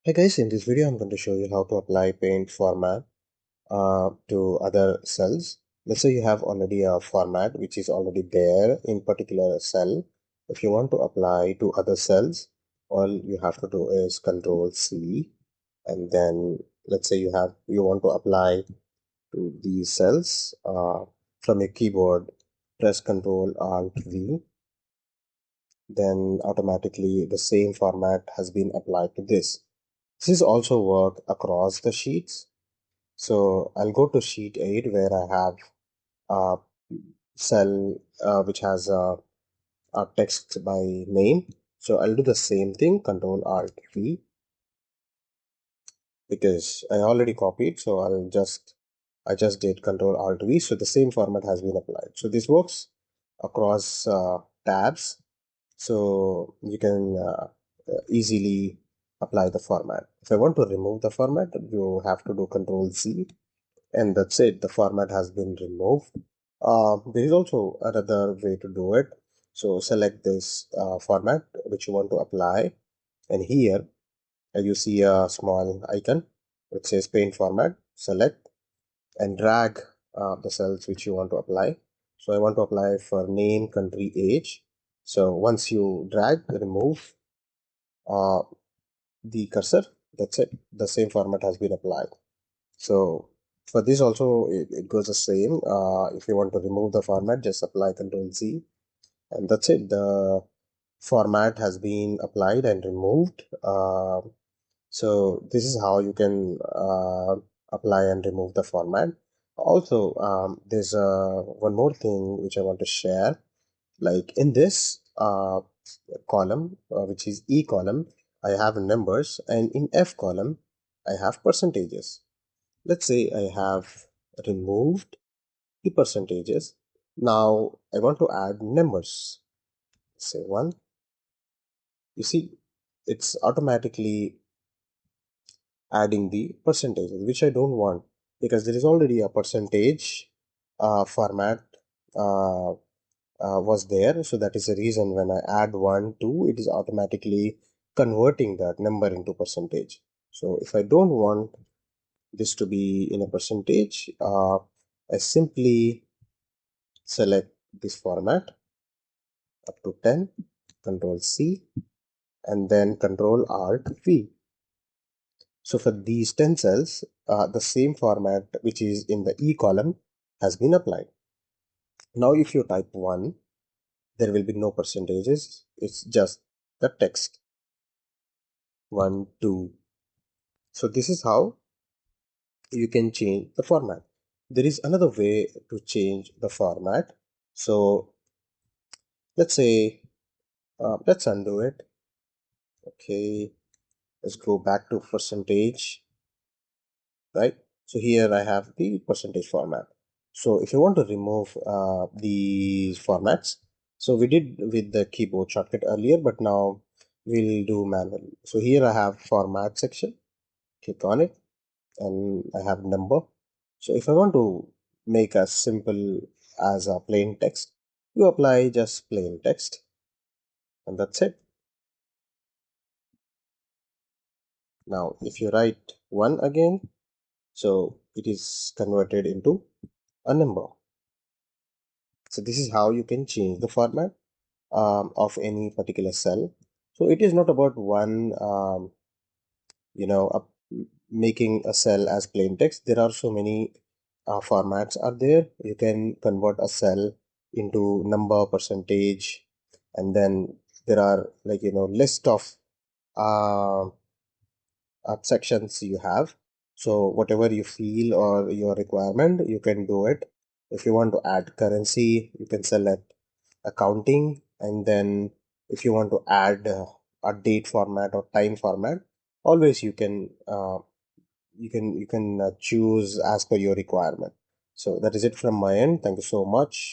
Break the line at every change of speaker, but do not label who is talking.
Hey guys, in this video I'm going to show you how to apply paint format to other cells. Let's say you have already a format which is already there in particular cell. If you want to apply to other cells, all you have to do is Ctrl+C, and then let's say you want to apply to these cells from your keyboard. Press Ctrl+Alt+V, then automatically the same format has been applied to this. This is also work across the sheets. So I'll go to sheet 8 where I have a cell which has a text by name. So I'll do the same thing, Ctrl+Alt+V, because I already copied. So I just did Ctrl+Alt+V. So the same format has been applied. So this works across tabs. So you can easily apply the format. If I want to remove the format, you have to do Ctrl+Z, and that's it. The format has been removed. There is also another way to do it. So select this format which you want to apply, and here you see a small icon which says paint format. Select and drag the cells which you want to apply. So I want to apply for name, country, age. So once you drag, remove uh, the cursor, that's it. The same format has been applied. So for this also it goes the same. If you want to remove the format, just apply Ctrl+Z, and that's it. The format has been applied and removed. So this is how you can apply and remove the format. Also, there's one more thing which I want to share. Like in this column, which is E column, I have numbers, and in F column, I have percentages. Let's say I have removed the percentages. Now I want to add numbers. Say 1. You see, it's automatically adding the percentages, which I don't want because there is already a percentage format uh, was there. So that is the reason when I add 1, 2, it is automatically converting that number into percentage. So if I don't want this to be in a percentage, I simply select this format up to 10, Ctrl+C, and then Ctrl+Alt+V. So for these 10 cells, the same format which is in the E column has been applied. Now if you type 1, there will be no percentages. It's just the text 1, 2. So this is how you can change the format. There is another way to change the format. So let's say, let's undo it. Okay, let's go back to percentage, right? So here I have the percentage format. So if you want to remove these formats, so we did with the keyboard shortcut earlier, but now we'll do manually. So here I have format section, click on it, and I have number. So if I want to make as simple as a plain text, you apply just plain text, and that's it. Now if you write 1 again, so it is converted into a number. So this is how you can change the format of any particular cell. So it is not about one, you know, making a cell as plain text. There are so many formats are there. You can convert a cell into number, percentage, and then there are, like, list of uh, sections you have. So whatever you feel or your requirement, you can do it. If you want to add currency, you can select accounting, and then if you want to add a date format or time format, always you can choose as per your requirement. So that is it from my end. Thank you so much.